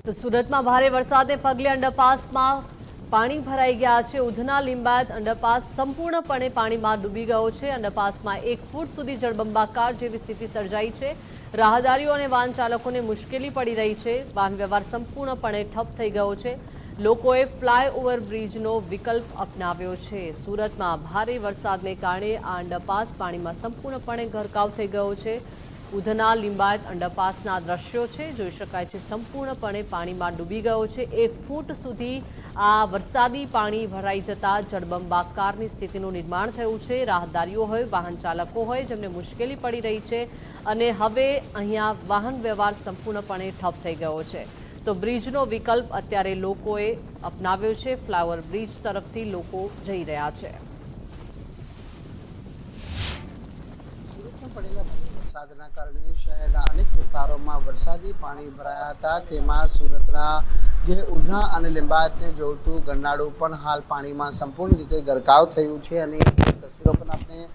તો સુરતમાં ભારે વરસાદને પગલે અંડરપાસમાં પાણી ભરાઈ ગયા છે। ઉધના લિંબાયત અંડરપાસ સંપૂર્ણપણે પાણીમાં ડૂબી ગયો છે। અંડરપાસમાં 1 ફૂટ સુધી જળબંબાકાર જેવી સ્થિતિ સર્જાઈ છે। રાહદારીઓ અને વાહન ચાલકોને મુશ્કેલી પડી રહી છે। વાહન વ્યવહાર સંપૂર્ણપણે ઠપ થઈ ગયો છે। લોકોએ ફ્લાયઓવર બ્રિજનો વિકલ્પ અપનાવ્યો છે। સુરતમાં ભારે વરસાદને કારણે આ અંડરપાસ પાણીમાં સંપૂર્ણપણે ગરકાવ થઈ ગયો છે। ઉધના લિંબાયત અંડરપાસના દ્રશ્યો છે, જોઈ શકાય છે સંપૂર્ણપણે પાણીમાં ડૂબી ગયો છે। 1 ફૂટ સુધી આ વરસાદી પાણી ભરાઈ જતા જળબંબાકારની સ્થિતિનું નિર્માણ થયું છે। રાહદારીઓ હોય, વાહન ચાલકો હોય, જેમને મુશ્કેલી પડી રહી છે અને હવે અહીંયા વાહન વ્યવહાર સંપૂર્ણપણે ઠપ થઈ ગયો છે। તો બ્રિજનો વિકલ્પ અત્યારે લોકોએ અપનાવ્યો છે। ફ્લાયઓવર બ્રિજ તરફથી લોકો જઈ રહ્યા છે। વરસાદના કારણે શહેરના અનેક વિસ્તારોમાં વરસાદી પાણી ભરાયા હતા। તેમાં સુરતના જે ઉધના અને લિંબાયતને જોડતું ગરનાળું પણ હાલ પાણીમાં સંપૂર્ણ રીતે ગરકાવ થયું છે અને તસવીરો પણ આપણે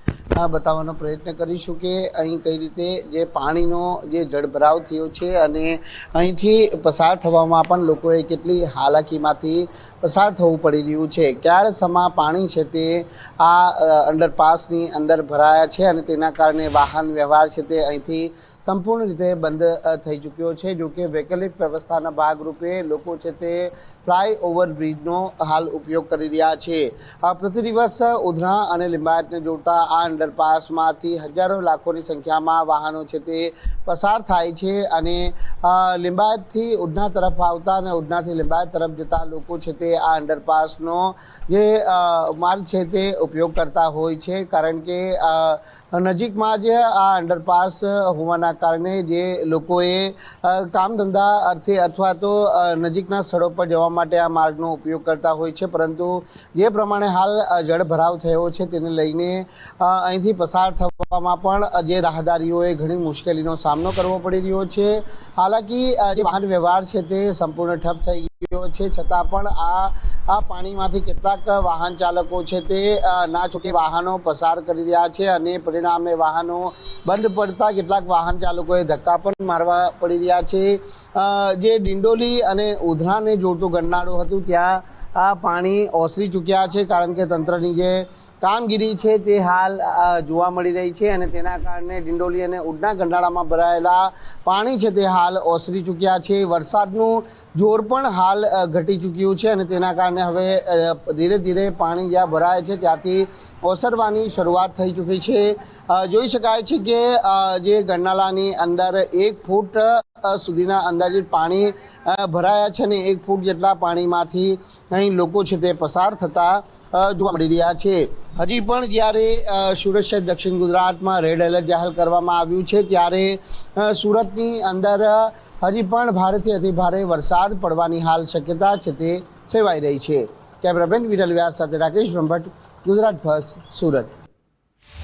બતાવવાનો પ્રયત્ન કરીશું કે અહીં કઈ રીતે જે પાણીનો જે જળભરાવ થયો છે અને અહીંથી પસાર થવામાં પણ લોકોએ કેટલી હાલાકીમાંથી પસાર થવું પડી રહ્યું છે। ક્યારસમાં પાણી છે તે આ અંડરપાસની અંદર ભરાયા છે અને તેના કારણે વાહન વ્યવહાર છે તે અહીંથી સંપૂર્ણ રીતે બંધ થઈ ચૂક્યો છે। જો કે વૈકલ્પિક વ્યવસ્થાના ભાગરૂપે લોકો છે તે ફ્લાયઓવર બ્રિજનો હાલ ઉપયોગ કરી રહ્યા છે। પ્રતિ દિવસ ઉધના અને લિંબાયતને જોડતા આ અંડરપાસમાંથી હજારો લાખોની સંખ્યામાં વાહનો છે તે પસાર થાય છે અને લિંબાયતથી ઉધના તરફ આવતા અને ઉધનાથી લિંબાયત તરફ જતા લોકો છે તે આ અંડરપાસનો જે માર્ગ છે તે ઉપયોગ કરતા હોય છે, કારણ કે નજીકમાં જ આ અંડરપાસ હોવાના કારણે જે લોકોએ કામ ધંધા અર્થે અથવા તો નજીકના સ્થળો પર જવા માટે આ માર્ગનો ઉપયોગ કરતા હોય છે, પરંતુ જે પ્રમાણે હાલ જળભરાવ થયો છે તેને લઈને અહીંથી પસાર થવામાં પણ જે રાહદારીઓએ ઘણી મુશ્કેલીનો સામનો કરવો પડી રહ્યો છે। હાલાકી જે વાહન વ્યવહાર છે તે સંપૂર્ણ ઠપ થઈ ગયો છે, છતાં પણ આ પાણીમાંથી કેટલાક વાહન ચાલકો છે તે ના છૂટકે વાહનો પસાર કરી રહ્યા છે અને પરિણામે વાહનો બંધ પડતા કેટલાક વાહન ચાલકોએ ધક્કા પણ મારવા પડી રહ્યા છે। જે ડિંડોલી અને ઉધનાને જોડતું ગરનાળું હતું ત્યાં આ પાણી ઓસરી ચૂક્યા છે, કારણ કે તંત્રની જે કામગીરી છે તે હાલ જોવા મળી રહી છે અને તેના કારણે ડિંડોલી અને ઉધના ગરનાળામાં ભરાયેલા પાણી છે તે હાલ ઓસરી ચૂક્યા છે। વરસાદનું જોર પણ હાલ ઘટી ચૂક્યું છે અને તેના કારણે હવે ધીરે ધીરે પાણી જ્યાં ભરાય છે ત્યાંથી ઓસરવાની શરૂઆત થઈ ચૂકી છે। જોઈ શકાય છે કે જે ગરનાળાની અંદર 1 ફૂટ સુધીના અંદાજિત પાણી ભરાયા છે અને 1 ફૂટ જેટલા પાણીમાંથી અહીં લોકો છે તે પસાર થતા જોવા મળી રહ્યા છે। હજી પણ જ્યારે સુરત શહેર દક્ષિણ ગુજરાતમાં રેડ એલર્ટ જાહેર કરવામાં આવ્યું છે, ત્યારે સુરતની અંદર હજી પણ ભારેથી અતિ ભારે વરસાદ પડવાની હાલ શક્યતા છે તે સેવાઈ રહી છે। કેમેરામેન વિરલ વ્યાસ સાથે રાકેશ બ્રહ્મભટ્ટ, ગુજરાત ફર્સ્ટ, સુરત।